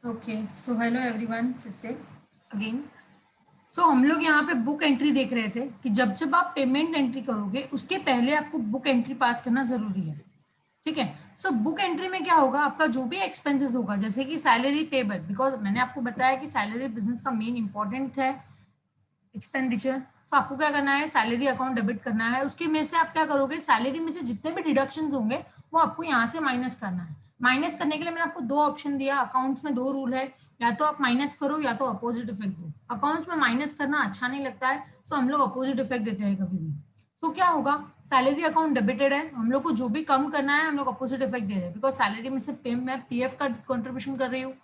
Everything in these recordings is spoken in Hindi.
ओके, सो हेलो एवरीवन, फिर से अगेन। सो हम लोग यहाँ पे बुक एंट्री देख रहे थे कि जब जब आप पेमेंट एंट्री करोगे उसके पहले आपको बुक एंट्री पास करना जरूरी है। ठीक है। सो बुक एंट्री में क्या होगा, आपका जो भी एक्सपेंसेस होगा, जैसे कि सैलरी पेबल, बिकॉज मैंने आपको बताया कि सैलरी बिजनेस का मेन इंपॉर्टेंट है एक्सपेंडिचर। सो आपको क्या करना है, सैलरी अकाउंट डेबिट करना है। उसके में से आप क्या करोगे, सैलरी में से जितने भी डिडक्शंस होंगे वो आपको यहाँ से माइनस करना है। माइनस करने के लिए मैंने आपको दो ऑप्शन दिया। अकाउंट्स में दो रूल है, या तो आप माइनस करो या तो अपोजिट इफेक्ट दो। अकाउंट्स में माइनस करना अच्छा नहीं लगता है, सो हम लोग अपोजिट इफेक्ट देते हैं कभी भी। सो क्या होगा, सैलरी अकाउंट डेबिटेड है, हम लोग को जो भी कम करना है हम लोग अपोजिट इफेक्ट दे रहे हैं, बिकॉज सैलरी में से मैं पीएफ का कंट्रीब्यूशन कर रही हूँ,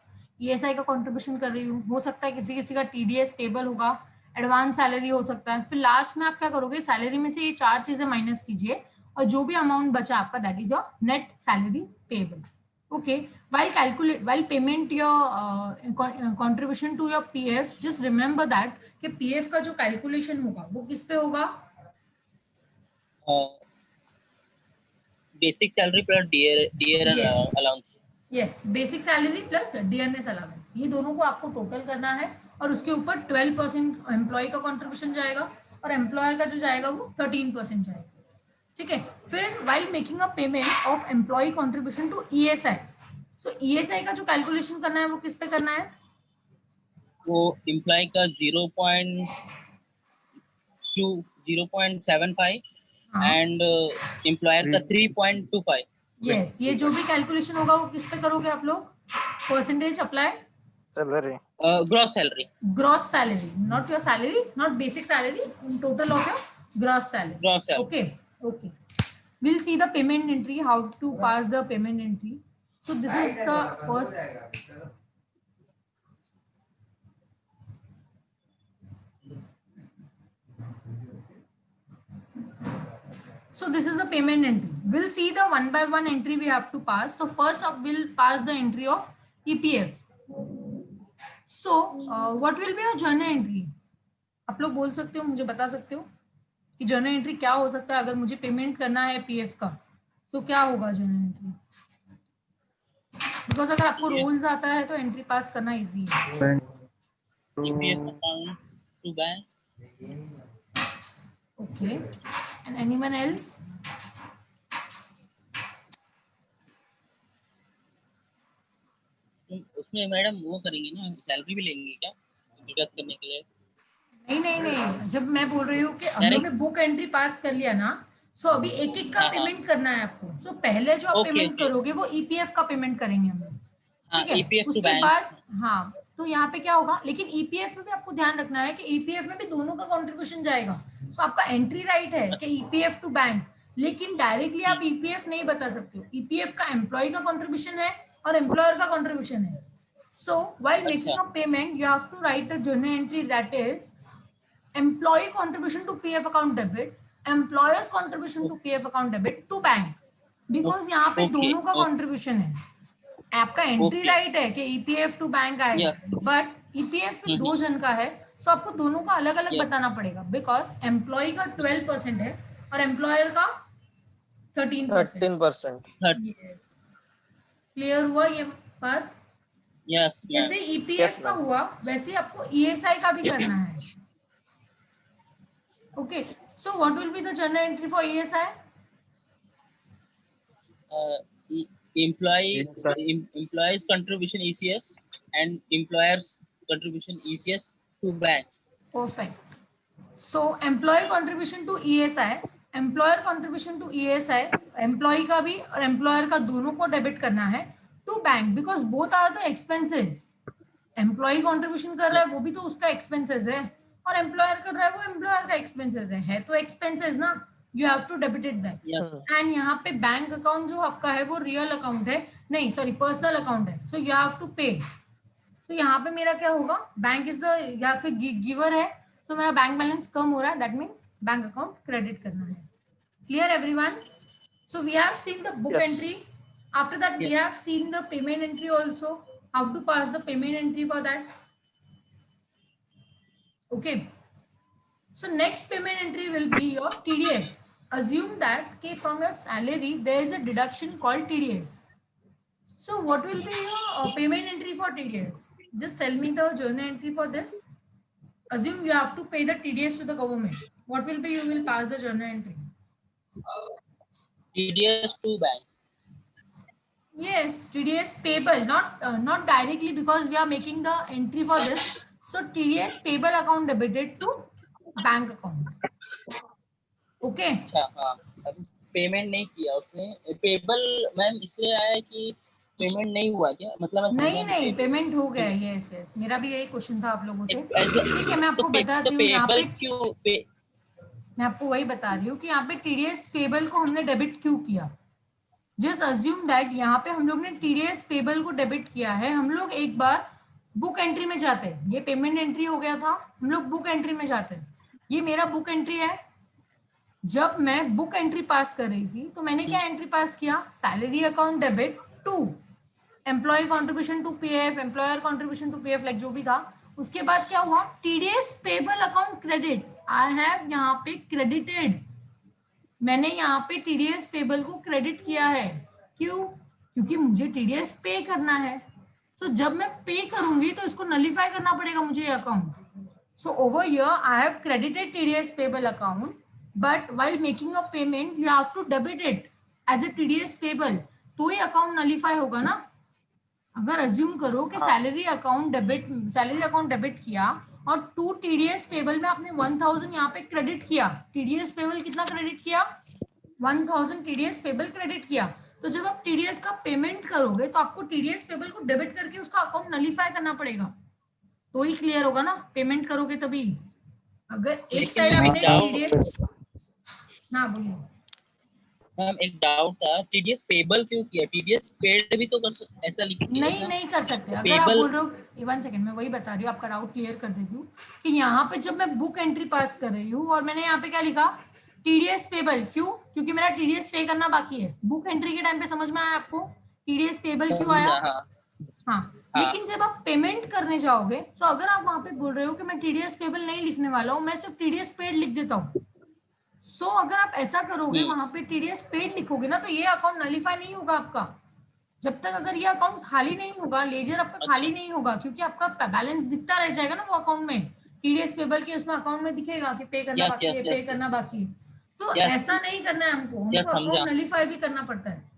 ईएसआई का कंट्रीब्यूशन कर रही हूँ, हो सकता है किसी किसी का टीडीएस पेबल होगा, एडवांस सैलरी हो सकता है। फिर लास्ट में आप क्या करोगे, सैलरी में से ये चार चीजें माइनस कीजिए और जो भी अमाउंट बचा आपका, that is your net salary payable. Okay. while payment your contribution to your pf, just remember that कि pf का जो कैलकुलेशन होगा वो किस पे होगा? Basic salary plus dearness allowance. Yes, basic salary plus dearness allowance, ये दोनों को आपको टोटल करना है और उसके ऊपर 12% एम्प्लॉय का कंट्रीब्यूशन जाएगा और एम्प्लॉयर का जो जाएगा वो 13% जाएगा। ठीक है। फिर while making a payment of employee contribution to ESI, so ESI का जो कैलकुलेशन करना है वो किस पे करना है? वो एम्प्लॉय का 0.75 हाँ, एंड एम्प्लॉयर का 3.25। यस, ये जो भी कैलकुलेशन होगा वो किस पे करोगे आप लोग? Percentage apply, salary, gross salary. gross salary, not your salary, not basic salary, total of your gross salary. Gross salary. Okay, okay. We'll see the payment entry, how to pass the payment entry. So this is the first. So this is the payment entry. We'll see the one by one entry we have to pass. So first up, we'll pass the entry of EPF. So what will be a journal entry? आप लोग बोल सकते हो, मुझे बता सकते हो कि जर्नल एंट्री क्या हो सकता है अगर मुझे पेमेंट करना है पीएफ का, तो क्या होगा जर्नल एंट्री? बिकॉज अगर आपको रोल्स आता है तो एंट्री पास करना इजी है। EPF account to bank. Okay, and anyone else? उसमें मैडम वो करेंगे ना, सैलरी भी लेंगे क्या डिडक्ट करने के लिए? नहीं नहीं नहीं, जब मैं बोल रही हूँ कि हम लोग ने डायरेक्ट। बुक एंट्री पास कर लिया ना, सो अभी एक एक का हाँ हाँ। पेमेंट करना है आपको। सो पहले जो आप ओके पेमेंट ओके। करोगे वो ईपीएफ का पेमेंट करेंगे हम लोग। हाँ, ठीक है। ईपीएफ टू उसके बैंक। बाद हाँ, तो यहाँ पे क्या होगा, लेकिन ईपीएफ में भी आपको ध्यान रखना है कि ईपीएफ में भी दोनों का कंट्रीब्यूशन जाएगा। सो आपका एंट्री राइट है कि ईपीएफ टू बैंक, लेकिन डायरेक्टली आप ईपीएफ नहीं बता सकते हो। ईपीएफ का एम्प्लॉय का कंट्रीब्यूशन है और एम्प्लॉयर का कंट्रीब्यूशन है। सो व्हाइल अच्छा making a payment you have to write a journal entry that is employee contribution to pf account debit, employers contribution to pf account debit to bank, because यहाँ पे ओके दोनों का ओके कंट्रीब्यूशन है। आपका एंट्री ओके। राइट है कि ईपीएफ टू बैंक आएगा, यस। बट ईपीएफ दो जन का है, सो आपको दोनों का अलग अलग यस। बताना पड़ेगा, बिकॉज एम्प्लॉय का 12% है और एम्प्लॉयर का 13%। 13%। यस, क्लियर हुआ ये बात? Yes ma'am. जैसे यस ईपीएफ का मैम। हुआ वैसे आपको ईएसआई का भी करना है। Okay, so what will be the journal entry for ESI? Employees contribution ECS and employers contribution ECS to bank. Perfect. So employee contribution to ESI, employer contribution to ESI, employee का भी और employer का दोनों को डेबिट करना है to bank, because both are the expenses. Employee contribution कर रहा है वो भी तो उसका एक्सपेंसेस है, और एम्प्लॉयर कर रहा है वो एम्प्लॉयर का एक्सपेंसेस है तो एक्सपेंसेस ना, you have to debit it that. Yes. And यहाँ पे बैंक अकाउंट जो आपका है वो रियल अकाउंट है, नहीं सॉरी पर्सनल अकाउंट है, सो यू हैव टू पे। तो यहाँ पे मेरा क्या होगा, बैंक इज या फिर गिवर है, सो मेरा बैंक बैलेंस कम हो रहा है, that means bank account credit करना है। Clear everyone? So we have seen the book Yes. entry. After that, we Yes. have seen the payment entry also. How to pass the payment entry for that. Okay. So next payment entry will be your TDS. Assume that okay, from your salary there is a deduction called TDS. So what will be your payment entry for TDS? Just tell me the journal entry for this. Assume you have to pay the TDS to the government. What will be, you will pass the journal entry? TDS to bank. Yes, TDS payable, not directly, because we are making the entry for this. So TDS payable account debited to bank account. Okay. अच्छा हाँ, अभी पेमेंट नहीं किया उसने, पेबल मैम इसलिए आया है कि पेमेंट नहीं हुआ क्या, मतलब मैं समझा नहीं नहीं नहीं, पेबल। पेमेंट हो गया है। यस यस, मेरा भी यही क्वेश्चन था आप लोगों से। ठीक है, मैं तो आपको बताती हूँ यहाँ पेबल पे। क्यों पे? मैं आपको वही बता रही हूँ कि यहाँ पे टीडीएस पेबल को हमने डेबिट क्यों किया। जस्ट अज्यूम दैट यहाँ पे हम लोग ने टीडीएस पेबल को डेबिट किया है। हम लोग एक बार बुक एंट्री में जाते हैं, ये पेमेंट एंट्री हो गया था, हम लोग बुक एंट्री में जाते हैं। ये मेरा बुक एंट्री है। जब मैं बुक एंट्री पास कर रही थी तो मैंने क्या एंट्री पास किया, salary account debit to employee contribution to PF, employer contribution to PF, like जो भी था। उसके बाद क्या हुआ, TDS payable account credit, I have यहाँ पे क्रेडिटेड, मैंने यहाँ पे टीडीएस पेबल को क्रेडिट किया है। क्यों? क्योंकि मुझे टीडीएस पे करना है। सो जब मैं पे करूंगी तो इसको नलिफाई करना पड़ेगा मुझे account. So over here I have credited TDS payable account, but while making a payment you have to debit it as a TDS payable, तो ये अकाउंट नलिफाई होगा ना। अगर अज्यूम करो कि हाँ सैलरी अकाउंट डेबिट किया और टू टीडीएस पेबल में आपने 1000 यहाँ पे क्रेडिट किया, टीडीएस पेबल कितना क्रेडिट किया, 1000 टीडीएस पेबल क्रेडिट किया। तो जब आप टीडीएस का पेमेंट करोगे तो आपको टीडीएस पेबल को डेबिट करके उसका अकाउंट नलिफाई करना पड़ेगा, तो ही क्लियर होगा ना, पेमेंट करोगे तभी। अगर एक लेकिन साइड मैम एक आपने टीडीएस, हाँ बोलिए मैम एक डाउट था, टीडीएस पेबल क्यों किया? टीडीएस पेड भी तो ऐसा लिखिएगा नहीं ना। नहीं कर सकते। अगर आप पेबल बोल रहे हो, 1 सेकंड, मैं वही बता रही हूँ, आपका डाउट क्लियर कर देती हूँ कि यहाँ पे जब मैं बुक एंट्री पास कर रही हूँ और मैंने यहाँ पे क्या लिखा, टीडीएस पेबल, क्यों? क्योंकि मेरा टीडीएस पे करना बाकी है। बुक एंट्री के टाइम पे समझ में आया आपको टीडीएस पेबल क्यों आया? समझा हाँ। हाँ। हाँ लेकिन जब आप पेमेंट करने जाओगे तो अगर आप वहां पे बोल रहे हो कि मैं टीडीएस पेबल नहीं लिखने वाला हूँ, मैं सिर्फ टीडीएस पेड लिख देता हूँ, सो अगर आप ऐसा करोगे वहां पे टीडीएस पेड लिखोगे ना, तो ये अकाउंट नलिफाई नहीं होगा आपका। जब तक अगर ये अकाउंट खाली नहीं होगा, लेजर आपका खाली अच्छा नहीं होगा, क्योंकि आपका बैलेंस दिखता रह जाएगा ना वो अकाउंट में, टीडीएस पेबल के उसमें अकाउंट में दिखेगा कि पे करना यस बाकी यस है, पे यस करना बाकी है। तो यस ऐसा नहीं करना है हमको, यस हमको समझा। अकाउंट नलिफाई भी करना पड़ता है।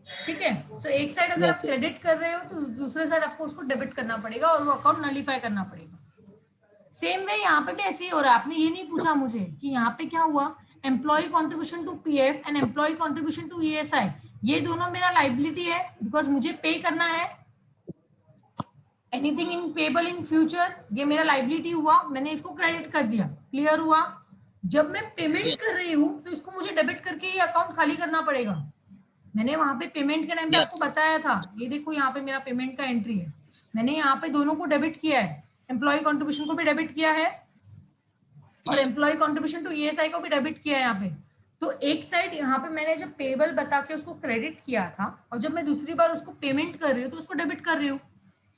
ठीक है, तो एक साइड अगर आप यस यस क्रेडिट कर रहे हो तो दूसरे साइड आपको उसको डेबिट करना पड़ेगा और वो अकाउंट नलिफाई करना पड़ेगा। सेम वे यहाँ पे भी ऐसे ही हो रहा है। आपने ये नहीं पूछा मुझे कि यहाँ पे क्या हुआ, employee contribution to PF and employee contribution to ESI, ये दोनों मेरा लाइबिलिटी है बिकॉज मुझे पे करना है। Anything in payable in future, ये मेरा लाइबिलिटी हुआ, मैंने इसको क्रेडिट कर दिया, क्लियर हुआ। जब मैं पेमेंट कर रही हूँ तो इसको मुझे डेबिट करके ये अकाउंट खाली करना पड़ेगा। मैंने वहां पे पेमेंट के टाइम पे आपको यस बताया था, ये देखो यहाँ पे मेरा पेमेंट का एंट्री है, मैंने यहाँ पे दोनों को डेबिट किया है, एम्प्लॉय कॉन्ट्रीब्यूशन को भी डेबिट किया है और एम्प्लॉय कॉन्ट्रीब्यूशन टू ईएसआई को भी डेबिट किया है यहाँ पे। तो एक साइड यहाँ पे मैंने जब पेबल बता के उसको क्रेडिट किया था और जब मैं दूसरी बार उसको पेमेंट कर रही हूँ तो उसको डेबिट कर रही हूँ,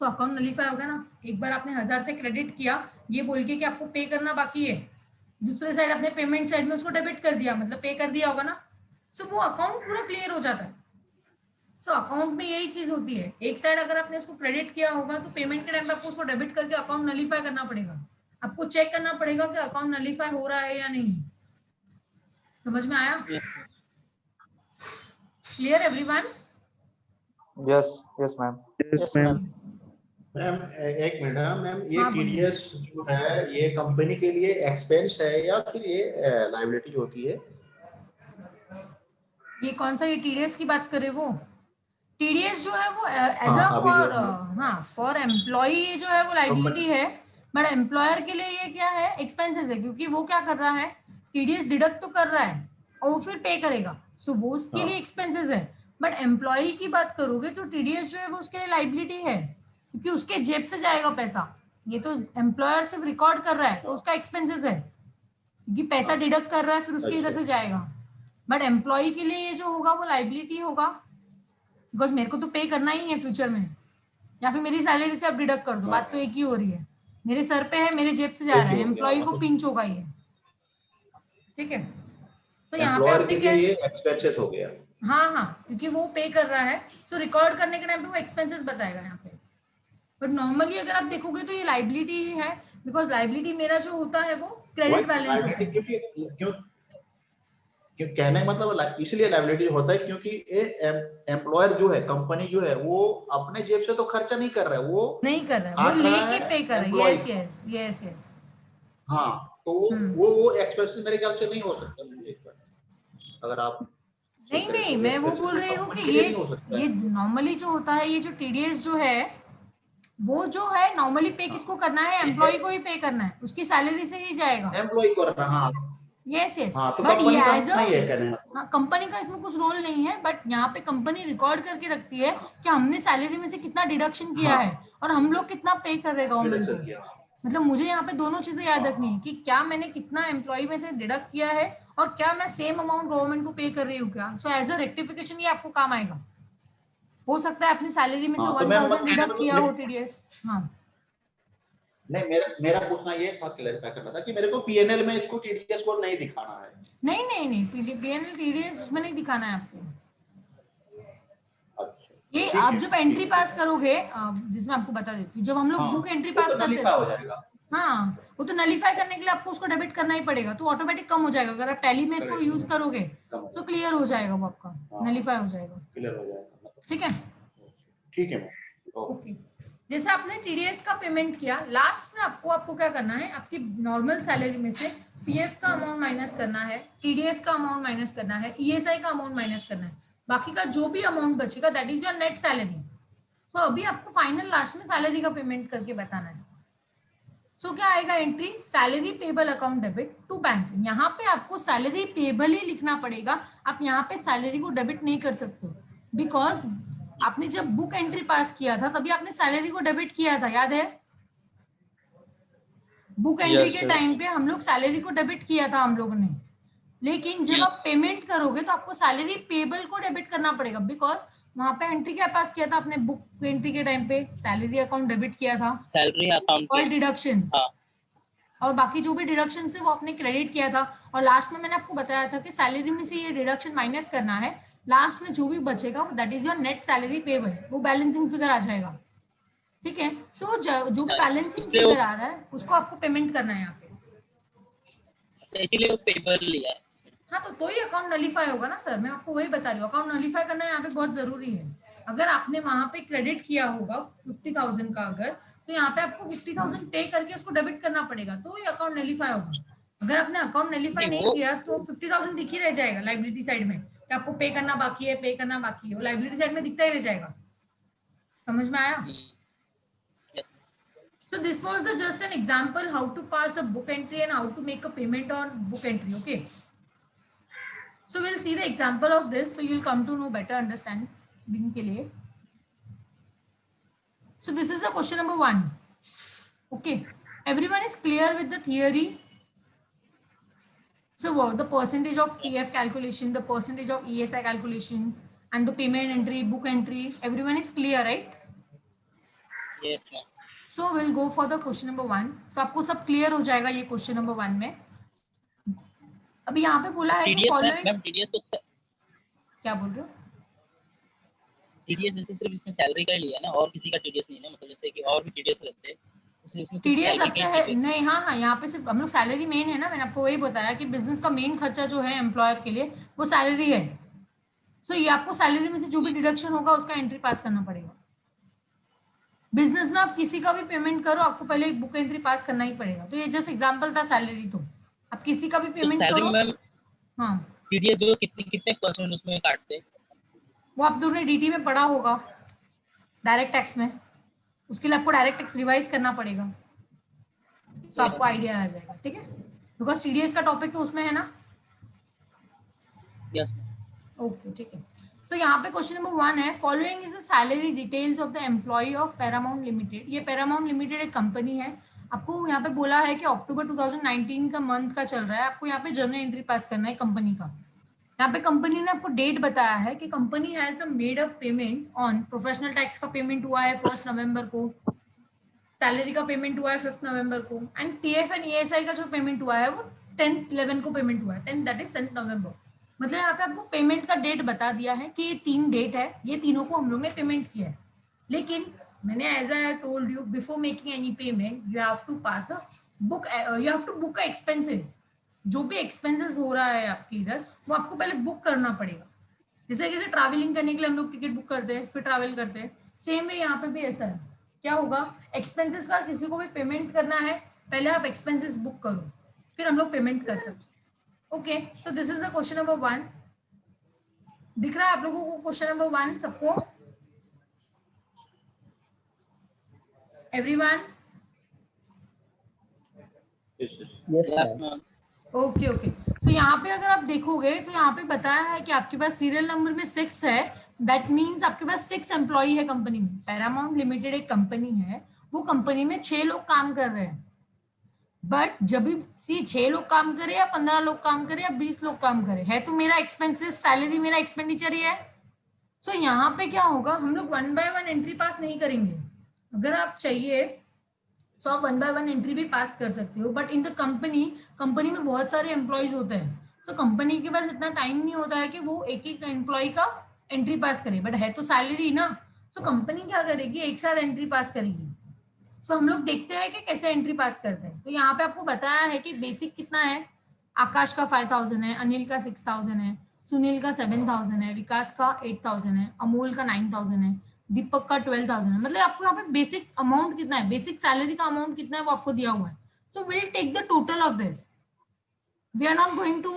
सो अकाउंट नलिफाई होगा ना। एक बार आपने 1000 से क्रेडिट किया ये बोल के कि आपको पे करना बाकी है, दूसरे साइड अपने पेमेंट साइड में उसको डेबिट कर दिया, मतलब पे कर दिया होगा ना, सो वो अकाउंट पूरा क्लियर हो जाता है। सो अकाउंट में यही चीज होती है, एक साइड अगर आपने उसको क्रेडिट किया होगा तो पेमेंट के टाइम पे आपको उसको डेबिट करके अकाउंट नलिफाई करना पड़ेगा, आपको चेक करना पड़ेगा कि अकाउंट नलिफाई हो रहा है या नहीं। समझ में आया? Yes clear everyone? Yes yes ma'am. Yes ma'am. Ma'am एक मिनट है मैम, ये हाँ, बोलिए। टीडीएस जो है ये कंपनी के लिए एक्सपेंस है या फिर ये लायबिलिटी होती है? ये कौन सा, ये टीडीएस की बात करे वो? टीडीएस जो है वो एज हाँ, अ अभी फॉर, जो हाँ फॉर एम्प्लॉय जो है वो लाइबिलिटी कंपनी है, बट एम्प्लॉयर के लिए ये क्या है, एक्सपेंसेस है, क्योंकि वो क्या कर रहा है, टीडीएस डिडक्ट तो कर रहा है और वो फिर पे करेगा, सो वो उसके लिए एक्सपेंसेस है। बट एम्प्लॉय की बात करोगे तो टीडीएस जो है वो उसके लिए लाइबिलिटी है, क्योंकि उसके जेब से जाएगा पैसा, ये तो एम्प्लॉयर सिर्फ रिकॉर्ड कर रहा है तो उसका एक्सपेंसेस है, क्योंकि पैसा डिडक्ट कर रहा है फिर उसके इधर अच्छा से जाएगा। बट एम्प्लॉय के लिए ये जो होगा वो लाइबिलिटी होगा, बिकॉज मेरे को तो पे करना ही है फ्यूचर में, या फिर मेरी सैलरी से आप डिडक्ट कर दो, बात तो एक ही हो रही है, मेरे सर पे है, मेरे जेब से जा एक रहा ही है, हो गया एम्प्लॉय को मतलब पिंच होगा ये। ठीक है, तो यहाँ पे एम्प्लॉयर आपने के क्या, लिए ये एक्सपेंसेस हो गया। हाँ हाँ, क्योंकि वो पे कर रहा है, सो रिकॉर्ड करने के टाइम पे वो एक्सपेंसेस बताएगा यहाँ पे। बट नॉर्मली अगर आप देखोगे तो ये लाइबिलिटी ही है, बिकॉज लाइबिलिटी मेरा जो होता है वो क्रेडिट बैलेंस होता है। क्योंकि क्यों क्यों कहने का मतलब इसलिए लायबिलिटी होता है क्योंकि एम्प्लॉयर जो है, कंपनी जो है, वो अपने जेब से तो खर्चा नहीं कर रहा है, वो नहीं कर रहा है, वो काट रहा लेके है पे कर रहा है। Employee. Yes yes yes yes. हाँ, तो वो एक्सपेंसेस मेरे ख्याल से नहीं हो सकता मुझे एक बार, अगर आप नहीं चेक करें नहीं, तो मैं वो एक्सपेंसेस बोल वो रही हूँ कंपनी कि के लिए नहीं हो सकता ये है। नॉर्मली जो होता है, ये जो टीडीएस जो है, वो जो है नॉर्मली पे हाँ, किसको करना है? एम्प्लॉय को ही पे करना है, उसकी सैलरी से ही जाएगा। एम्प्लॉय को रहा। हाँ यस यस। हाँ, तो बट ये कंपनी का एज अ, नहीं है कहने का। हाँ, कंपनी का इसमें कुछ रोल नहीं है, बट यहाँ पे कंपनी रिकॉर्ड करके रखती है कि हमने सैलरी में से कितना डिडक्शन किया है हाँ, और हम लोग कितना पे कर रहे हैं गवर्नमेंट डिडक्शन को। किया। मतलब मुझे यहाँ पे दोनों चीजें याद रखनी है हाँ, कि क्या मैंने कितना एम्प्लॉय में से डिडक्ट किया है और क्या मैं सेम अमाउंट गवर्नमेंट को पे कर रही हूँ क्या। सो एज अ रेक्टिफिकेशन ये आपको काम आएगा। हो सकता है अपनी सैलरी में से हाँ, तो मैं 1000 कहने डिडक्ट किया हो मतलब टीडीएस। हाँ नहीं, मेरा मेरा पूछना ये था, क्लैरिफाई करना था कि मेरे को पीएनएल में इसको टीडीएस को नहीं दिखाना है। नहीं नहीं नहीं, पीडीपीएनएल टीडीएस उसमें नहीं दिखाना है आपको। अच्छा, ये ठीक आप है, जब एंट्री ठीक है, पास ठीक है। करोगे, जिसमें आपको बता देती हूँ, जब हम लोग हाँ, बुक एंट्री वो पास तो करते हैं नलीफा तो, हो जाएगा। हाँ, वो तो नलीफाई करने के लिए आपको उसको डेबिट करना ही पड़ेगा, तो ऑटोमेटिक कम हो जाएगा। अगर आप टैली में इसको यूज करेक्ट, करोगे कम हो तो जाएगा। क्लियर हो जाएगा, वो आपका हाँ, नलीफाई हो जाएगा। क्लियर हो जाएगा मतलब। ठीक है, ठीक है मैम, ओके। ओके। जैसे आपने टीडीएस का पेमेंट किया, लास्ट में आपको आपको क्या करना है, आपकी नॉर्मल सैलरी में से पीएफ का अमाउंट माइनस करना है, टीडीएस का अमाउंट माइनस करना है, ईएसआई का अमाउंट माइनस करना है। बाकी का जो भी अमाउंट बचेगा that is your net salary. तो अभी आपको फाइनल लास्ट में सैलरी का पेमेंट करके बताना है। सो क्या आएगा entry, salary payable account debit to bank. यहाँ पे आपको सैलरी पेबल ही लिखना पड़ेगा, आप यहाँ पे सैलरी को डेबिट नहीं कर सकते, बिकॉज आपने जब बुक एंट्री पास किया था तभी आपने सैलरी को डेबिट किया था, याद है? बुक एंट्री Yes, के yes. टाइम पे हम लोग सैलरी को डेबिट किया था हम लोगों ने, लेकिन जब Yes. आप पेमेंट करोगे तो आपको सैलरी पेबल को डेबिट करना पड़ेगा, बिकॉज वहां पे एंट्री क्या पास किया था आपने? बुक एंट्री के टाइम पे सैलरी अकाउंट डेबिट किया था, सैलरी अकाउंट ऑल के। डिडक्शंस, हाँ, और बाकी जो भी डिडक्शन है वो आपने क्रेडिट किया था। और लास्ट में मैंने आपको बताया था कि सैलरी में से ये डिडक्शन माइनस करना है, लास्ट में जो भी बचेगा that is your net salary payable, वो बैलेंसिंग फिगर आ जाएगा। ठीक है, सो जो भी अच्छा, बैलेंसिंग इसलिए वो, फिगर आ रहा है उसको आपको पेमेंट करना है यहाँ पे। अच्छा, इसीलिए वो पेपर लिया है। हाँ, तो ही अकाउंट नलीफाई होगा ना सर, मैं आपको वही बता रही हूँ, अकाउंट नलीफाई करना यहाँ पे बहुत जरूरी है। अगर आपने वहां पे क्रेडिट किया होगा 50,000 का, अगर तो यहाँ पे आपको 50,000 पे करके उसको डेबिट करना पड़ेगा, तो ये अकाउंट नलीफाई होगा। अगर आपने अकाउंट नलीफाई नहीं नहीं वो, किया तो 50,000 दिख ही रह जाएगा लाइबिलिटी साइड में कि आपको पे करना बाकी है, पे करना बाकी है, वो लाइबिलिटी साइड में दिखता ही रह जाएगा। समझ में आया? yes, So this was the just an example how to pass a book entry and how to make a payment on book entry. Okay. So we'll see the example of this, so you'll come to know better understanding के लिए. So this is the question number 1. Okay. Everyone is clear with the theory? So what the percentage of PF calculation, the percentage of ESI calculation, and the payment entry, book entry, everyone is clear, right? yes ma'am. So we'll go for the question number 1. So आपको सब clear हो जाएगा ये question number 1 में. अभी यहाँ पे बोला है कि टीडीएस फॉलोइंग, मैम, टीडीएस तो, क्या बोल रहे हो? टीडीएस जैसे सिर्फ इसमें सैलरी का ही लिया ना, और किसी का टीडीएस नहीं है ना, मतलब जैसे कि और भी टीडीएस लगते हैं, उसमें सिर्फ टीडीएस सैलरी का लगता ही है? टीडीएस। नहीं, हाँ हाँ, यहाँ पे सिर्फ हम लोग सैलरी मेन है ना, मैंने आपको वही बताया कि बिजनेस का मेन खर्चा जो है एम्प्लॉयर के लिए वो सैलरी है। तो ये आपको सैलरी में से जो भी डिडक्शन होगा उसका एंट्री पास करना पड़ेगा। बिजनेस में आप किसी का भी पेमेंट करो, आपको पहले एक बुक एंट्री पास करना ही पड़ेगा। तो ये जस्ट एग्जांपल था सैलरी, तो आप किसी का भी तो पेमेंट सैलरी करो। में हाँ, टीडीएस जो कितने कितने परसेंट उसमें काटते हैं? वो आप दोनों डीटी में पढ़ा होगा, डायरेक्ट टैक्स में, उसके लिए आपको डायरेक्ट टैक्स रिवाइज करना पड़ेगा, तो आपको आइडिया आ जाएगा। ठीक है, बिकॉज टीडीएस का टॉपिक तो उसमें है ना। यस। ओके, ठीक है। सो यहाँ पे क्वेश्चन नंबर 1 है, following is the salary details of the employee of Paramount Limited. ये पैरामाउंट लिमिटेड एक कंपनी है। आपको यहाँ पे बोला है कि अक्टूबर 2019 का मंथ का चल रहा है, आपको यहाँ पे जर्नल एंट्री पास करना है कंपनी का। यहाँ पे कंपनी ने आपको डेट बताया है कि company has the made up payment on, professional tax का पेमेंट हुआ है 1 नवंबर को, सैलरी का पेमेंट हुआ है 5 नवंबर को, एंड टीएफ एंड ईएसआई का जो पेमेंट हुआ है वो 10/11 को पेमेंट हुआ है, 10 दैट इज 10 नवंबर। मतलब यहाँ पे आपको पेमेंट का डेट बता दिया है कि ये 3 डेट है, ये तीनों को हम लोग ने पेमेंट किया है। लेकिन मैंने as I told you before making any payment you have to pass a book, you have to book expenses. जो भी एक्सपेंसेस हो रहा है आपके इधर वो आपको पहले बुक करना पड़ेगा। जैसे ट्रैवलिंग करने के लिए हम लोग टिकट बुक करते हैं फिर ट्रैवल करते हैं, सेम वे यहाँ पे भी ऐसा है। क्या होगा, एक्सपेंसेस का किसी को भी पेमेंट करना है, पहले आप एक्सपेंसेस बुक करो फिर हम लोग पेमेंट कर सकते हैं। Okay, so this is the question number 1। दिख रहा है आप लोगों को क्वेश्चन नंबर 1 सबको? Everyone? Yes, ma'am. Okay okay, तो यहाँ पे अगर आप देखोगे तो यहाँ पे बताया है कि आपके पास सीरियल नंबर में 6 है। दैट मीन्स आपके पास 6 एम्प्लॉई है कंपनी में। पैरामाउंट लिमिटेड एक कंपनी है, वो कंपनी में 6 लोग काम कर रहे हैं। बट जब भी 6 लोग काम करे या 15 लोग काम करे या 20 लोग काम करे, है तो मेरा एक्सपेंसेस सैलरी मेरा एक्सपेंडिचर ही है। सो यहाँ पे क्या होगा, हम लोग 1 बाय 1 एंट्री पास नहीं करेंगे। अगर आप चाहिए तो आप 1 बाय 1 एंट्री भी पास कर सकते हो, बट इन द कंपनी में बहुत सारे एम्प्लॉयज होते हैं। सो कंपनी के पास इतना टाइम नहीं होता है कि वो एक एक एम्प्लॉय का एंट्री पास करे, बट है तो सैलरी ना। सो कंपनी क्या करेगी, एक साथ एंट्री पास करेगी। सो हम लोग देखते हैं कि कैसे एंट्री पास करते हैं। तो यहाँ पे आपको बताया है कि बेसिक कितना है, आकाश का 5000 है, अनिल का 6000 है, सुनील का 7000 है, विकास का 8000 है, अमोल का 9000 है, दीपक का 12000 है। मतलब आपको यहाँ पे बेसिक अमाउंट कितना है, बेसिक सैलरी का अमाउंट कितना है वो आपको दिया हुआ है। So will take the total of this. We are not going to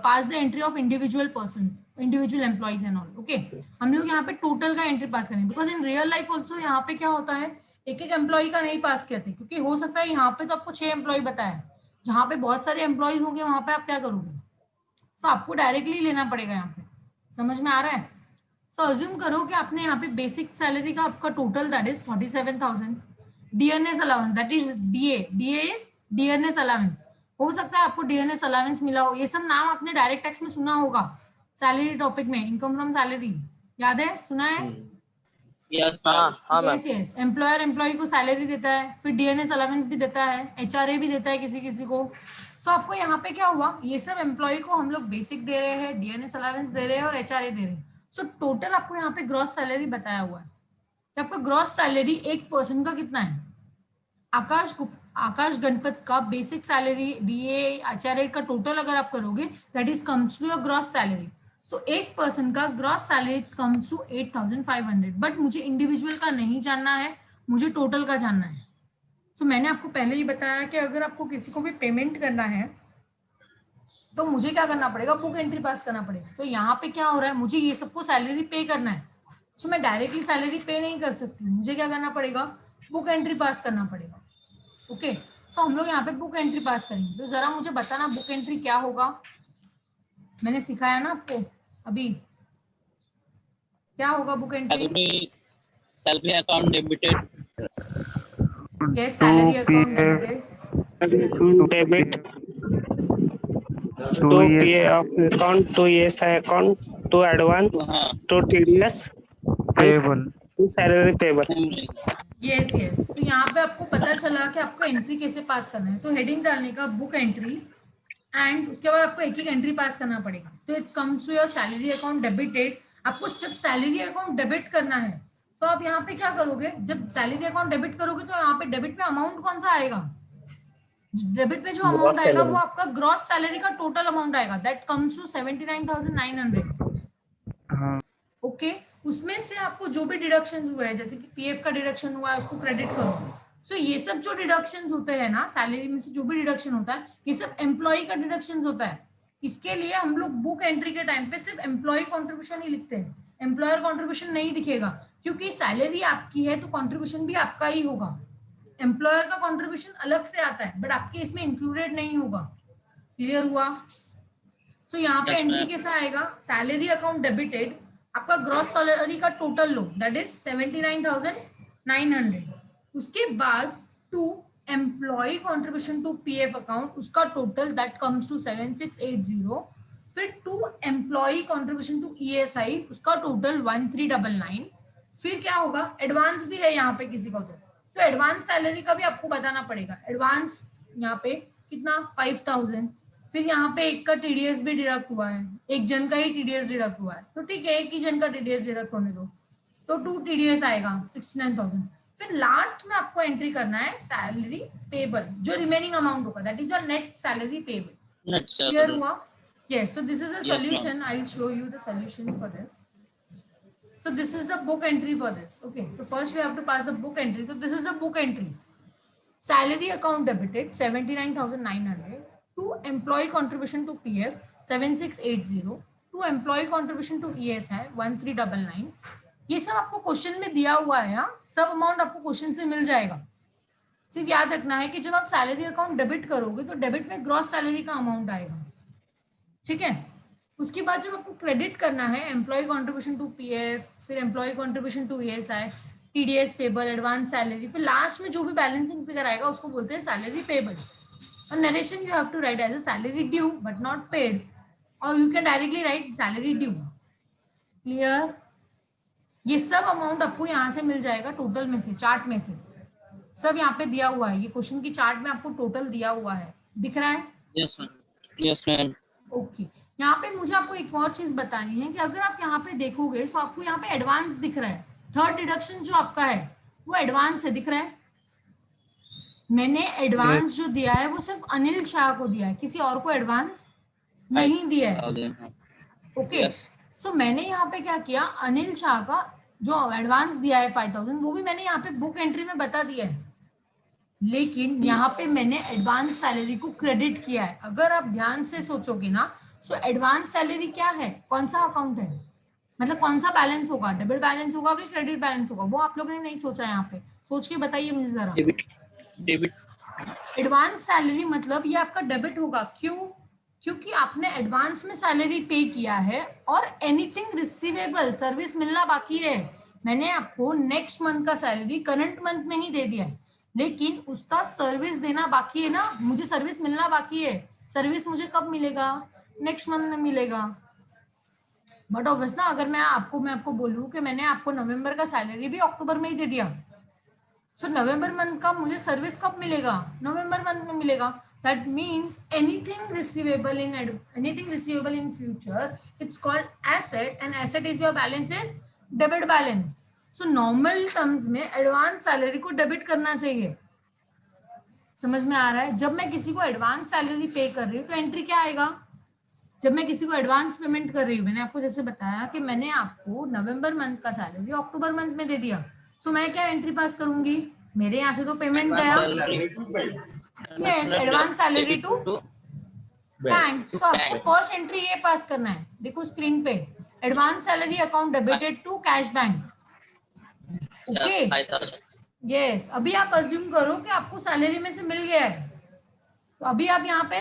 pass the entry of individual persons, individual employees and all. Okay, हम लोग यहाँ पे टोटल का एंट्री पास करेंगे, because in real life also यहाँ पे क्या होता है, एक एक एम्प्लॉय का नहीं पास करते, क्योंकि हो सकता है यहाँ पे तो आपको 6 एम्प्लॉय बताया, जहाँ पे बहुत सारे एम्प्लॉयज होंगे वहां पे आप क्या करोगे। तो आपको डायरेक्टली लेना पड़ेगा यहाँ पे। समझ में आ रहा है? सो अज्यूम करो कि आपने यहाँ पे बेसिक सैलरी का आपका total that is 47,000, DNS allowance that is DA is DNS allowance. हो सकता है आपको डीएनएस अलाउंस मिला हो, ये सब नाम आपने डायरेक्ट टैक्स में सुना होगा, सैलरी टॉपिक में, इनकम फ्रॉम सैलरी, याद है, सुना है? Yes, ma'am. हाँ ma'am. Yes yes, employer employee को सैलरी देता है, फिर डीएनएस अलाउंस भी देता है, एचआरए भी देता है किसी किसी को। सो आपको यहाँ पे क्या हुआ, ये सब एम्प्लॉय को हम लोग बेसिक दे रहे हैं, डीएनएस अलाउंस दे रहे हैं और एचआरए दे रहे हैं। सो टोटल आपको यहाँ पे ग्रॉस सैलरी बताया हुआ है कि आपका ग्रॉस सैलरी एक पर्सन का कितना है। आकाश गणपत का बेसिक सैलरी डीए आचार्य का टोटल अगर आप करोगे that is comes to your gross salary. So एक पर्सन का gross salary comes to 8500। But मुझे इंडिविजुअल का नहीं जानना है, मुझे टोटल का जानना है। सो मैंने आपको पहले ही बताया कि अगर आपको किसी को भी पेमेंट करना है तो मुझे क्या करना पड़ेगा, बुक एंट्री पास करना पड़ेगा। तो यहाँ पे क्या हो रहा है, मुझे ये सबको सैलरी पे करना है। सो मैं डायरेक्टली सैलरी पे नहीं कर सकती, मुझे क्या करना पड़ेगा, बुक एंट्री पास करना पड़ेगा। ओके, तो हम लोग यहाँ पे बुक एंट्री पास करेंगे। तो जरा मुझे बताना बुक एंट्री क्या होगा, मैंने सिखाया ना आपको अभी, क्या होगा book entry? Salary account debited. Yes, salary account debited debit to PA account to ESI account to advance हाँ, to TDS payable. to salary payable. Yes yes. तो यहाँ पे आपको पता चला कि आपको एंट्री कैसे पास करना है। तो हेडिंग डालने का बुक एंट्री एंड उसके बाद आपको एक एक एंट्री पास करना पड़ेगा। तो it comes to your salary account debited. आपको जब सैलरी अकाउंट डेबिट करना है तो आप यहाँ पे क्या करोगे, जब सैलरी अकाउंट डेबिट करोगे तो यहाँ पे डेबिट पे अमाउंट कौन सा आएगा, डेबिट पे जो अमाउंट आएगा वो आपका ग्रॉस सैलरी का टोटल अमाउंट आएगा, दैट कम्स टू 79,900। हाँ ओके, उसमें से आपको जो भी डिडक्शन हुआ है, जैसे कि पीएफ का डिडक्शन हुआ है उसको क्रेडिट करो। सो ये सब जो डिडक्शन होते हैं ना, सैलरी में से जो भी डिडक्शन होता है, ये सब एम्प्लॉय का डिडक्शन होता है। इसके लिए हम लोग बुक एंट्री के टाइम पे सिर्फ एम्प्लॉय कॉन्ट्रीब्यूशन ही लिखते हैं, एम्प्लॉयर कॉन्ट्रीब्यूशन नहीं दिखेगा, क्योंकि सैलरी आपकी है तो कॉन्ट्रीब्यूशन भी आपका ही होगा। एम्प्लॉयर का कॉन्ट्रीब्यूशन अलग से आता है बट आपके इसमें इंक्लूडेड नहीं होगा। क्लियर हुआ? सो यहाँ पे एंट्री कैसा आएगा, सैलरी अकाउंट डेबिटेड, आपका ग्रॉस सैलरी का टोटल लो दैट इज 79,900। उसके बाद to employee contribution to PF account, उसका टोटल दैट कम्स टू 7680। फिर to employee contribution to ESI, उसका टोटल 1399। फिर क्या होगा, एडवांस भी है यहाँ पे किसी का तो एडवांस सैलरी का भी आपको बताना पड़ेगा। एडवांस यहाँ पे कितना, 5000। फिर यहाँ पे एक का टीडीएस भी डिडक्ट हुआ है, एक जन का ही टीडीएस डिडक्ट हुआ है, तो ठीक है एक ही जन का टीडीएस डिडक्ट होने दो, तो 2 टीडीएस आएगा 69,000। फिर लास्ट में आपको एंट्री करना है सैलरी पेबल, जो रिमेनिंग अमाउंट होगा, that is your net salary payable. Clear हुआ? Yes, so this is a solution, I will show you the solution for this. So this is the book entry for this. Okay, so first we have to pass the book entry. So this is the book entry. Salary account debited 79,900 to employee contribution to PF 7680 to employee contribution to ESI 1399. ये सब आपको क्वेश्चन में दिया हुआ है। सब अमाउंट आपको क्वेश्चन से मिल जाएगा। सिर्फ याद रखना है कि जब आप सैलरी अकाउंट डेबिट करोगे तो डेबिट में ग्रॉस सैलरी का अमाउंट आएगा, ठीक है। उसके बाद जब आपको क्रेडिट करना है एम्प्लॉय कंट्रीब्यूशन टू पीएफ, फिर employ contribution to ESI, TDS payable, advance salary, फिर लास्ट में जो भी बैलेंसिंग फिगर आएगा उसको बोलते हैं सैलरी पेबल। और narration you have to write as a salary due but not paid, और you can directly write salary due. Clear? ये सब अमाउंट आपको यहाँ से मिल जाएगा टोटल में से, चार्ट में से सब यहाँ पे दिया हुआ है। ये क्वेश्चन की चार्ट में आपको टोटल दिया हुआ है, दिख रहा है? Yes ma'am, yes ma'am. Okay, यहाँ पे मुझे आपको एक और चीज बतानी है कि अगर आप यहाँ पे देखोगे तो आपको यहाँ पे एडवांस दिख रहा है। थर्ड डिडक्शन जो आपका है वो एडवांस है, दिख रहा है? मैंने एडवांस जो दिया है वो सिर्फ अनिल शाह को दिया है, किसी और को एडवांस नहीं दिया है। ओके, सो मैंने यहाँ पे क्या किया, अनिल शाह का जो एडवांस दिया है 5,000 वो भी मैंने यहाँ पे बुक एंट्री में बता दिया है, लेकिन यहाँ पे मैंने एडवांस सैलरी को क्रेडिट किया है। अगर आप ध्यान से सोचोगे ना, सो एडवांस सैलरी क्या है, कौन सा अकाउंट है, मतलब कौन सा बैलेंस होगा, डेबिट बैलेंस होगा कि क्रेडिट बैलेंस होगा, वो आप लोगों ने नहीं सोचा। यहाँ पे सोच के बताइए मुझे जरा। डेबिट। एडवांस सैलरी मतलब ये आपका डेबिट होगा। क्यों? क्योंकि आपने एडवांस में सैलरी पे किया है और एनीथिंग रिसीवेबल, सर्विस मिलना बाकी है। मैंने आपको नेक्स्ट मंथ का सैलरी करंट मंथ में ही दे दिया है, लेकिन उसका सर्विस देना बाकी है ना, मुझे सर्विस मिलना बाकी है। सर्विस मुझे कब मिलेगा? नेक्स्ट मंथ में मिलेगा। बट ऑब्वियस ना, अगर मैं आपको बोलूं कि मैंने आपको नवंबर का सैलरी भी अक्टूबर में ही दे दिया, सो नवंबर मंथ का मुझे सर्विस कब मिलेगा? नवंबर मंथ में मिलेगा। That means anything receivable in future, it's called asset, and asset is your balance is debit balance. So normal terms में एडवांस सैलरी को डेबिट करना चाहिए। समझ में आ रहा है? जब मैं किसी को एडवांस सैलरी पे कर रही हूँ तो एंट्री क्या आएगा? जब मैं किसी को एडवांस पेमेंट कर रही हूँ, मैंने आपको जैसे बताया कि मैंने आपको नवंबर मंथ का सैलरी अक्टूबर मंथ में दे दिया, सो मैं क्या एंट्री पास करूंगी? मेरे यहाँ से तो पेमेंट गया, yes, advance salary to bank. So आपको फर्स्ट एंट्री ये पास करना है, देखो स्क्रीन पे, advance salary account debited to cash bank. Okay, yes. अभी आप अज्यूम करो कि आपको सैलरी में से मिल गया है, तो अभी आप यहाँ पे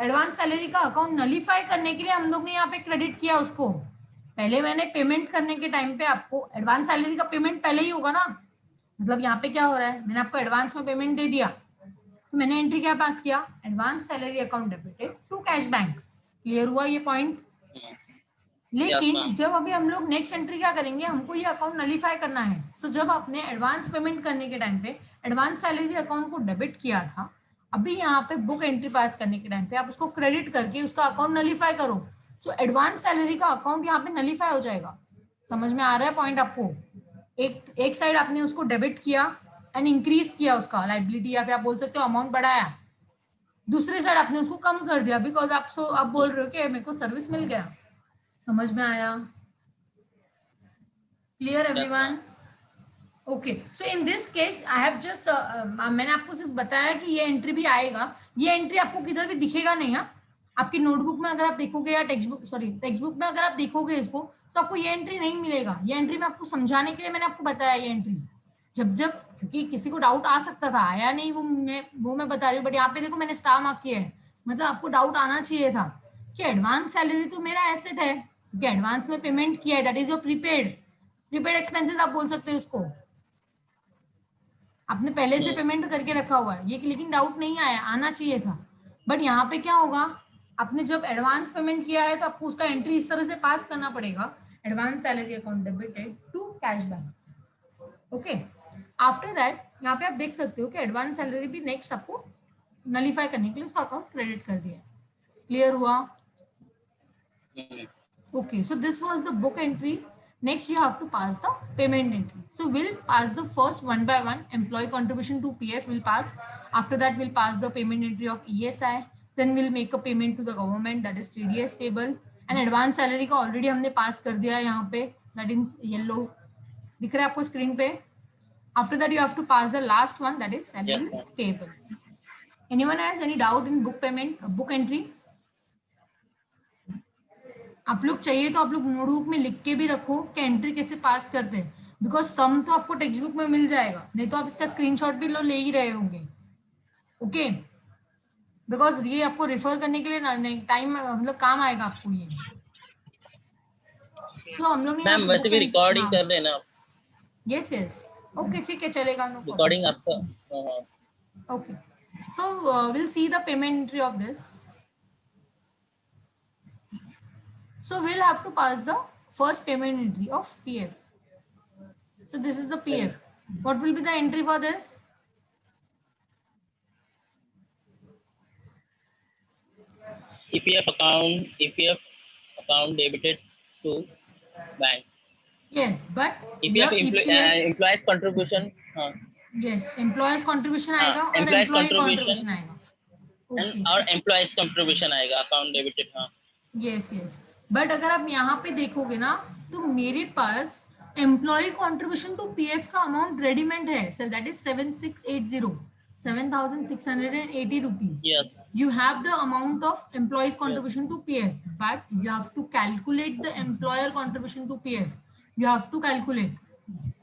एडवांस सैलरी का अकाउंट नलीफाई करने के लिए हम लोग ने यहाँ पे क्रेडिट किया उसको। पहले मैंने पेमेंट करने के टाइम पे आपको एडवांस सैलरी का पेमेंट पहले ही होगा ना, मतलब यहाँ पे क्या हो रहा है, मैंने आपको एडवांस में पेमेंट दे दिया, तो मैंने एंट्री क्या पास किया? Advance salary account debited to cash bank. Clear हुआ ये पॉइंट? लेकिन जब अभी हम लोग नेक्स्ट एंट्री क्या करेंगे, हमको ये अकाउंट नलीफाई करना है। सो जब आपने एडवांस पेमेंट करने के टाइम पे एडवांस सैलरी अकाउंट को डेबिट किया था, अभी यहाँ पे बुक एंट्री पास करने के टाइम पे आप उसको क्रेडिट करके उसका अकाउंट नलीफाई करो, सो एडवांस सैलरी का अकाउंट यहाँ पे नलीफाई हो जाएगा। समझ में आ रहा है पॉइंट आपको? एक साइड आपने उसको डेबिट किया एंड इंक्रीज किया उसका लाइबिलिटी, या फिर आप बोल सकते हो अमाउंट बढ़ाया, दूसरे साइड आपने उसको कम कर दिया बिकॉज आप बोल रहे हो कि मेरे को सर्विस मिल गया। समझ में आया? Clear everyone? Okay, so in this case I have just, मैंने आपको सिर्फ बताया कि ये एंट्री भी आएगा। ये एंट्री आपको किधर भी दिखेगा नहीं। आपकी नोटबुक में अगर आप देखोगे या टेक्स्ट बुक में अगर आप देखोगे इसको, तो आपको ये एंट्री नहीं मिलेगा। ये एंट्री में आपको समझाने के लिए मैंने आपको बताया ये एंट्री, जब क्योंकि किसी को डाउट आ सकता था, आया नहीं, वो मैं बता रही हूँ। बट यहाँ पे देखो मैंने स्टार मार्क किया है, मतलब आपको डाउट आना चाहिए था कि एडवांस सैलरी तो मेरा एसेट है, क्योंकि एडवांस में पेमेंट किया है, that is your prepaid expenses आप बोल सकते हो उसको, आपने पहले से पेमेंट करके रखा हुआ है ये, लेकिन डाउट नहीं आया, आना चाहिए था। बट यहाँ पे क्या होगा, आपने जब एडवांस पेमेंट किया है तो आपको उसका एंट्री इस तरह से पास करना पड़ेगा, advance salary account debited to cash bank. Okay, after that यहाँ पे आप देख सकते हो कि एडवांस सैलरी भी नेक्स्ट आपको नलीफाई करने के लिए उसका अकाउंट क्रेडिट कर दिया। क्लियर हुआ? हम्म, Okay, so this was the book entry. Next, you have to pass the payment entry. So we'll pass the first one by one. Employee contribution to PF will pass. After that, we'll pass the payment entry of ESI. Then we'll make a payment to the government, that is TDS payable. And advance salary का already हमने pass कर दिया है यहाँ पे, that in yellow दिख रहा है आपको screen पे. After that, you have to pass the last one, that is salary Yes, ma'am. payable. Anyone has any doubt in book payment, book entry? आप लोग चाहिए तो आप लोग नोटबुक में लिख के भी रखो कि एंट्री कैसे पास करते हैं, बिकॉज सम तो आपको टेक्स्ट बुक में मिल जाएगा, नहीं तो आप इसका स्क्रीनशॉट भी ले ही रहे होंगे. ओके, बिकॉज ये आपको रिफर करने के लिए टाइम मतलब काम आएगा आपको ये. सो हम लोग मैम वैसे भी रिकॉर्डिंग कर रहे हैं ना. यस यस, ओके ठीक है, चलेगा. रिकॉर्डिंग आपका. Okay, so will see the payment entry of this. So we'll have to pass the first payment entry of PF. So this is the PF. What will be the entry for this? EPF account debited to bank. Yes, but EPF your employees contribution. yes, employees contribution आएगा और employees employee contribution contribution आएगा. and और employees contribution आएगा account debited. हाँ. Yes yes. बट अगर आप यहाँ पे देखोगे ना तो मेरे पास एम्प्लॉय कॉन्ट्रीब्यूशन टू पीएफ का अमाउंट रेडीमेड है sir, that is 7680 7,680 rupees. Yes. You have the amount of employees contribution to PF, but you have to calculate the employer contribution to PF. You have to calculate.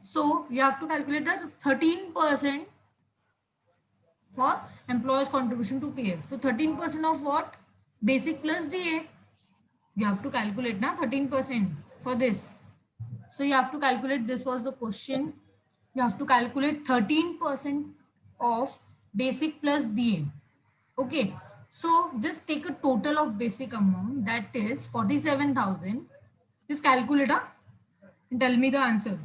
So you have to calculate that 13% for employees contribution to PF. So 13% of what? Basic plus DA. You have to calculate now 13% for this. So you have to calculate, this was the question. You have to calculate 13% of basic plus DA. Okay. So just take a total of basic amount, that is 47,000. Just calculate and tell me the answer.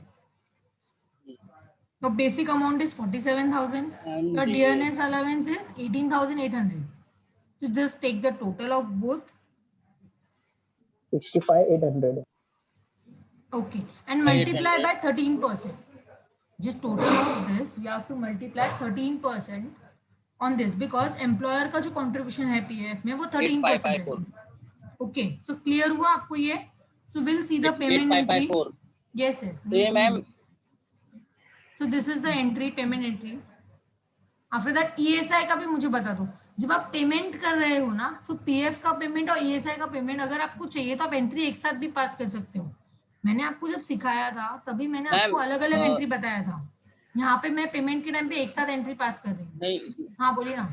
The basic amount is 47,000. Your DNS allowance is 18,800. So just take the total of both. 65,800. Okay, and multiply by 13%. Just total of this, you have to multiply 13% on this, because employer का जो contribution है PF में वो 13% है. Okay, so clear हुआ आपको ये? So we'll see the payment entry. Yes yes. ये ma'am. So this is the entry, payment entry. After that ESI का भी मुझे बता दो. जब आप पेमेंट कर रहे हो ना, तो पीएफ का पेमेंट और ईएसआई का पेमेंट अगर आपको चाहिए तो आप एंट्री एक साथ भी पास कर सकते हो. मैंने आपको जब सिखाया था तभी मैंने आपको अलग अलग एंट्री बताया था. यहाँ पे मैं पेमेंट के टाइम पे एक साथ एंट्री पास कर रही हूँ. नहीं. हाँ बोलिए ना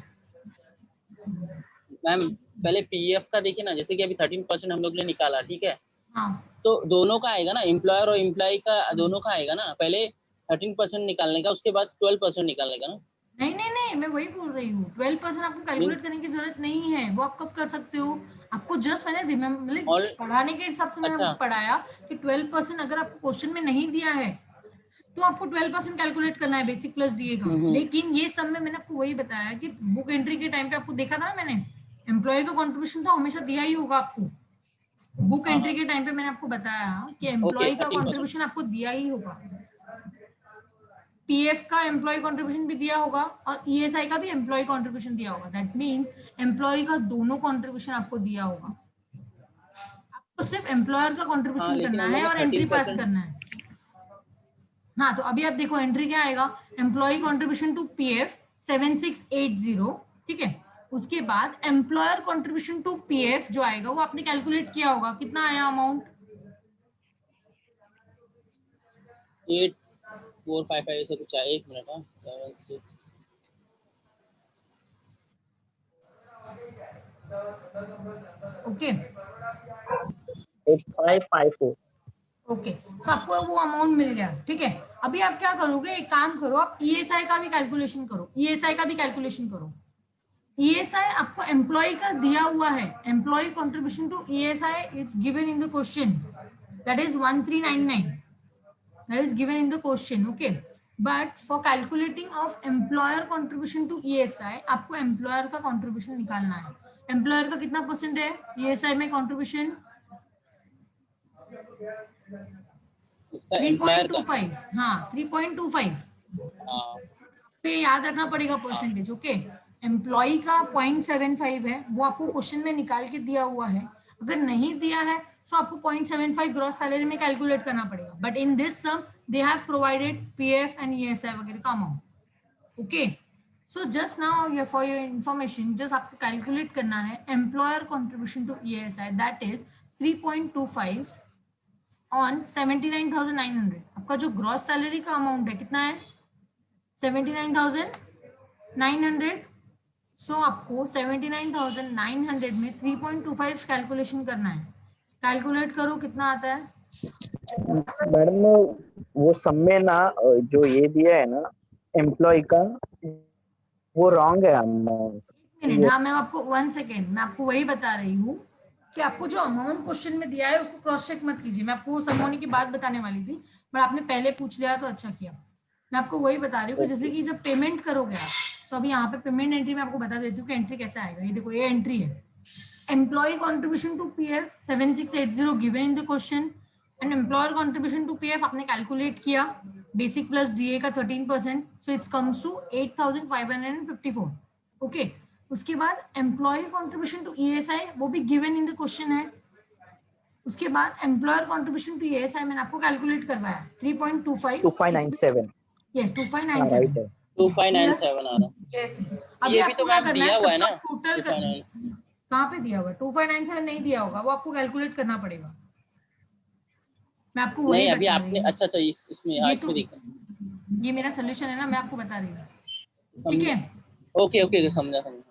मैम, पहले पीएफ का देखिए ना, जैसे कि अभी 13% हम लोग ने निकाला, ठीक है. हाँ, तो दोनों का आएगा ना, एम्प्लॉयर और एम्प्लॉय का दोनों का आएगा ना. पहले 13% निकालने का, उसके बाद 12% निकालने का ना. नहीं नहीं नहीं, मैं वही बोल रही हूँ. 12% आपको कैलकुलेट करने की जरूरत नहीं है. वो आप कब कर सकते हो? आपको जस्ट मैंने रिमेम्बर पढ़ाने के हिसाब से मैंने आपको पढ़ाया कि 12% अगर आपको क्वेश्चन में नहीं दिया है तो आपको 12% कैलकुलेट करना है बेसिक प्लस डीए का. लेकिन ये सब में मैंने आपको वही बताया कि बुक एंट्री के टाइम पे आपको देखा था ना मैंने, एम्प्लॉय का कंट्रीब्यूशन तो हमेशा दिया ही होगा आपको. बुक एंट्री के टाइम पे मैंने आपको बताया कि एम्प्लॉय का कंट्रीब्यूशन आपको दिया ही होगा. पीएफ का एम्प्लॉय कंट्रीब्यूशन भी दिया होगा और ईएसआई का भी एम्प्लॉय कंट्रीब्यूशन दिया होगा. दैट मींस एम्प्लॉय का दोनों कंट्रीब्यूशन आपको दिया होगा. आपको सिर्फ एम्प्लॉयर का कंट्रीब्यूशन करना है और एंट्री पास करना है. हाँ, तो अभी आप देखो एंट्री क्या आएगा. एम्प्लॉय कंट्रीब्यूशन टू पीएफ 7680, ठीक है. उसके बाद एम्प्लॉयर कंट्रीब्यूशन टू पीएफ जो आएगा वो आपने कैलकुलेट किया होगा. कितना आया अमाउंट? 8455 ऐसे कुछ आया. एक मिनट. हाँ, 7 ओके 8554. ओके, तो आपको वो अमाउंट मिल गया. ठीक है, अभी आप क्या करोगे, एक काम करो, आप ईएसआई का भी कैलकुलेशन करो. ईएसआई का भी कैलकुलेशन करो. ईएसआई आपको एम्प्लॉय का दिया हुआ है. Employ contribution to ESI is given in the question, that is 1399. that is given in the question. Okay, but for calculating of employer contribution to ESI आपको employer का contribution निकालना है. एम्प्लॉयर का कितना परसेंट है ईएसआई में कंट्रीब्यूशन? इसका एम्प्लॉयर का 3.25, हाँ 3.25। हाँ तो ये याद रखना पड़ेगा परसेंटेज। ओके, एम्प्लॉय का 0.75 है, वो आपको क्वेश्चन में निकाल के दिया हुआ है। अगर नहीं दिया है तो आपको 0.75 ग्रॉस सैलरी में कैलकुलेट करना पड़ेगा। But in this sum they have provided PF and ESI वगैरह का amount. Okay, so just now for your information, just आपको कैलकुलेट करना है employer contribution to ESI, that is 3.25 on 79,900। आपका जो ग्रॉस सैलरी का अमाउंट है कितना है? 79,900। सो आपको 79,900 में 3.25 कैलकुलेशन करना है। कैलकुलेट करो कितना आता है। मैडम वो सब में ना जो ये दिया है ना एम्प्लॉय का, वो रॉन्ग है अमाउंट। मिनट, हाँ मैं आपको 1 सेकेंड, मैं आपको वही बता रही हूँ कि आपको जो अमाउंट क्वेश्चन में दिया है उसको क्रॉस चेक मत कीजिए। मैं आपको वो सब होने की बात बताने वाली थी, बट आपने पहले पूछ लिया तो अच्छा किया। मैं आपको वही बता रही हूँ कि जैसे कि जब पेमेंट करोगे आप, तो अभी यहाँ पे पेमेंट एंट्री में आपको बता देती हूँ कि एंट्री कैसे आएगा। ये देखो, ये एंट्री है, employee contribution to PF 7680 given in the question, and employer contribution to PF आपने कैलकुलेट किया, बेसिक प्लस डीए का 13%, so it's comes to 8,554। Okay, उसके बाद एम्प्लॉय कॉन्ट्रीब्यूशन टू ईएसआई, वो भी गिवन इन द क्वेश्चन है। उसके बाद एम्प्लॉयर कॉन्ट्रीब्यूशन टू ईएसआई मैंने आपको कैलकुलेट करवाया 3.25 2597। यस 2597 राइट है। 2597 आ रहा। Yes yes. अभी ये भी आपको तो क्या मैम करना दिया है, हुआ है सबका ना टोटल करना है। 2597। कहाँ पे दिया हुआ है? 2597 नहीं दिया होगा, वो आपको कैलकुलेट करना पड़ेगा। मैं आपको वही नहीं अभी बता रही आपने हूँ। अच्छा अच्छा इसमें हाँ ये तो इसमें देखा ये मेरा सोल्यूशन है ना, मैं आपको बता रही हूँ। ठीक समझा। है, ओके ओके समझा समझा।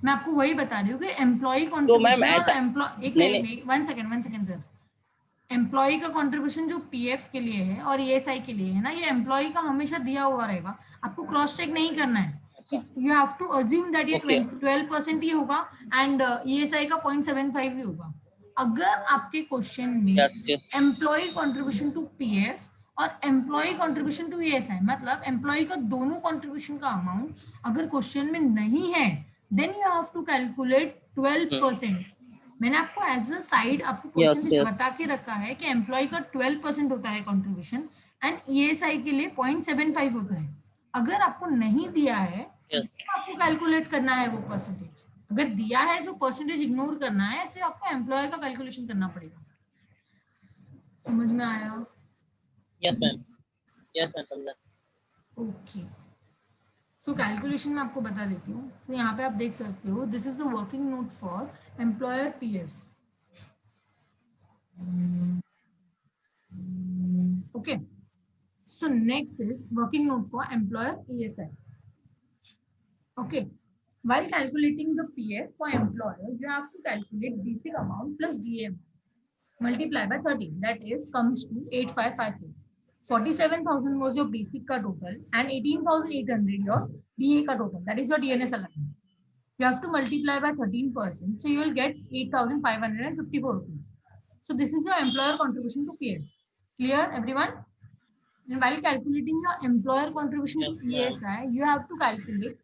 मैं आपको वही बता रही हूँ कि एम्प्लॉय तो मैम कॉन्ट्रीब्यूशन और ऐसा एम्प्लॉय, एक नहीं नहीं मिनट, 1 सेकेंड सर। एम्प्लॉय का कंट्रीब्यूशन जो पीएफ के लिए है और ईएसआई के लिए है ना, ये एम्प्लॉय का हमेशा दिया हुआ रहेगा, आपको क्रॉस चेक नहीं करना है। अच्छा you have to assume that ये ओके 12% ही होगा एंड ईएसआई का 0.75 ही होगा। अगर आपके क्वेश्चन में yes yes employee contribution to PF और एम्प्लॉय कंट्रीब्यूशन टू ईएसआई, मतलब एम्प्लॉय का दोनों कंट्रीब्यूशन का अमाउंट अगर क्वेश्चन में नहीं है, then you have to calculate 12%। मैंने आपको एज अ साइड आपको यस परसेंटेज यस बता के रखा है कि एम्प्लॉय का 12% होता है कंट्रीब्यूशन एंड ईएसआई के लिए 0.75 होता है। अगर आपको नहीं दिया है यस तो आपको कैलकुलेट करना है वो परसेंटेज। अगर दिया है जो परसेंटेज इग्नोर करना है, ऐसे आपको एम्प्लॉयर का कैलकुलेशन करना पड़ेगा। समझ में आया? यस मैम समझा। ओके, सो कैलकुलेशन में आपको बता देती हूँ। तो यहाँ पे आप देख सकते हो, this is the working note for employer PF. Okay, so next is working note for employer ESI. Okay, while calculating the PF for employer, you have to calculate basic amount plus DAM multiply by 13, that is comes to 8554. 47,000 was your basic ka total and 18,800 your DA ka total, that is your DNS allowance. You have to multiply by 13%, so you will get 8,554 rupees. So this is your employer contribution to PF. Clear everyone? And while calculating your employer contribution Yes, to ma'am. ESI, you have to calculate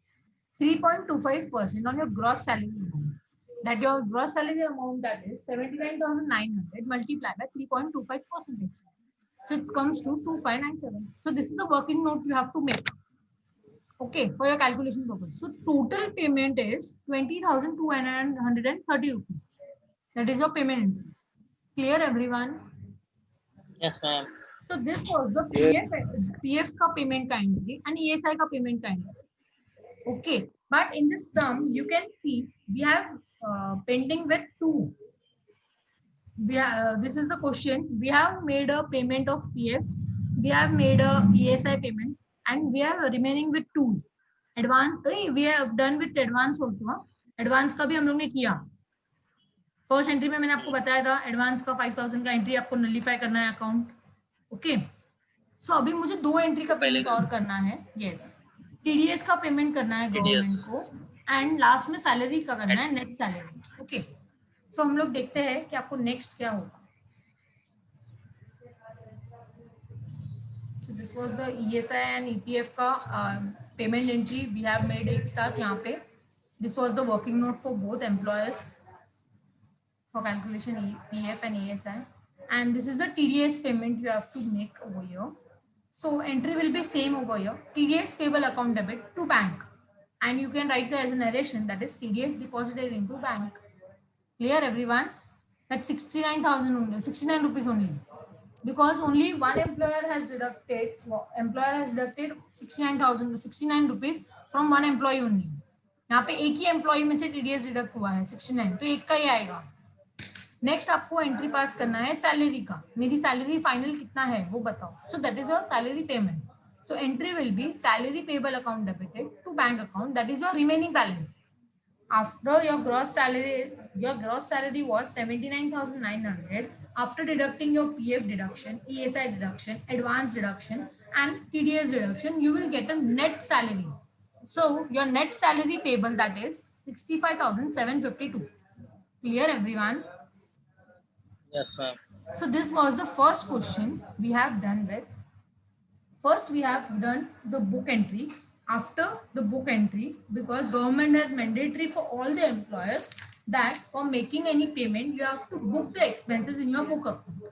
3.25% on your gross salary amount. That your gross salary amount, that is 79,900 multiplied by 3.25%. So it comes to 2597. So this is the working note you have to make. Okay, for your calculation purpose. So total payment is 20,230 rupees. That is your payment. Clear everyone? Yes ma'am. So this was the PF का payment का entry and ESI का payment का entry. Okay, but in this sum you can see we have pending with 2. This is the question. We have made a payment of PF, we have made a ESI payment, and we are remaining with 2s. Advance, we have done with advance also. Advance का भी हम लोग ने किया. फर्स्ट एंट्री में मैंने आपको बताया था एडवांस का 5,000 का एंट्री आपको नलिफाई करना है अकाउंट. ओके, सो अभी मुझे 2 एंट्री का पेमेंट और करना है. यस, टीडीएस का पेमेंट करना है गवर्नमेंट को एंड लास्ट में सैलरी का करना है, नेट सैलरी. ओके, सो हम लोग देखते हैं कि आपको नेक्स्ट क्या होगा. So this was the ESI and EPF का payment entry we have made एक साथ यहाँ पे. This was the working note for both employers for calculation PF and ASI. And this is the TDS payment you have to make over here. So entry will be same over here. TDS payable account debit to bank. And you can write there as a narration, that is TDS deposited into bank. Clear everyone? That's 69,000 only, 69 rupees only. Because only one employer has deducted 69 rupees from one employee only. यहाँ पे एक ही एम्प्लॉय में से टीडीएस डिडक्ट हुआ है 69, तो एक का ही आएगा. नेक्स्ट आपको एंट्री पास करना है सैलरी का. मेरी सैलरी फाइनल कितना है वो बताओ. So that is your salary payment. So entry will be salary payable account debited to bank account, that is your remaining balance. After your gross salary was 79,900. After deducting your PF deduction, ESI deduction, advance deduction, and TDS deduction, you will get a net salary. So your net salary payable, that is 65,752. Clear everyone? Yes, ma'am. So this was the first question we have done with. First we have done the book entry. After the book entry, because government has mandatory for all the employers that for making any payment you have to book the expenses in your book account.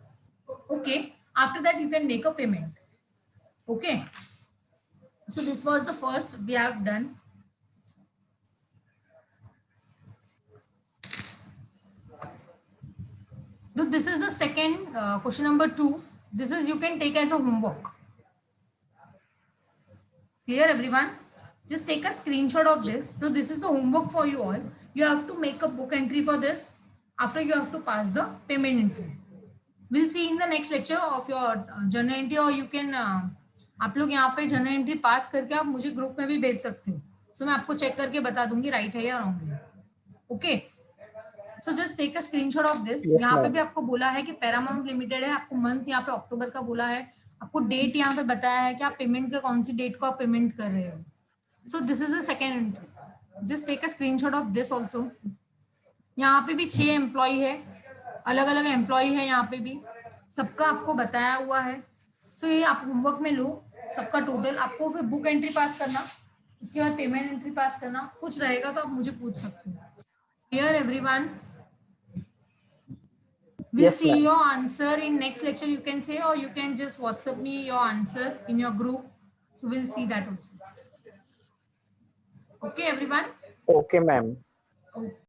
Okay, after that you can make a payment. Okay, so this was the first we have done. So this is the second question number 2. This is you can take as a homework. Clear everyone? Just take a screenshot of this. So this is the homework for you all. You have to make a book entry for this. After you have to pass the payment entry. We'll see in the next lecture of your journal entry, or you can आप लोग यहाँ पे journal entry पास करके आप मुझे ग्रुप में भी भेज सकते हो. So मैं आपको चेक करके बता दूंगी राइट है या रॉन्ग है. Okay, so just take a screenshot of this. यहाँ पे भी आपको बोला है कि पैरामाउंट लिमिटेड है. आपको मंथ यहाँ पे अक्टूबर का बोला है. आपको डेट यहाँ पे बताया है कि आप पेमेंट का कौन सी डेट को आप पेमेंट कर रहे हो. So this is the second entry. Just take a screenshot of this also. यहाँ पे भी 6 एम्प्लॉय है, अलग अलग एम्प्लॉय है. यहाँ पे भी सबका आपको बताया हुआ है. सो ये आप होमवर्क में लो सबका टोटल. आपको फिर बुक एंट्री पास करना, उसके बाद पेमेंट एंट्री पास करना. कुछ रहेगा तो आप मुझे पूछ सकते हो. Clear everyone? We'll Yes, see ma'am. your answer in next lecture, you can say, or you can just WhatsApp me your answer in your group. So we'll see that also. Okay, everyone? Okay, ma'am. Okay.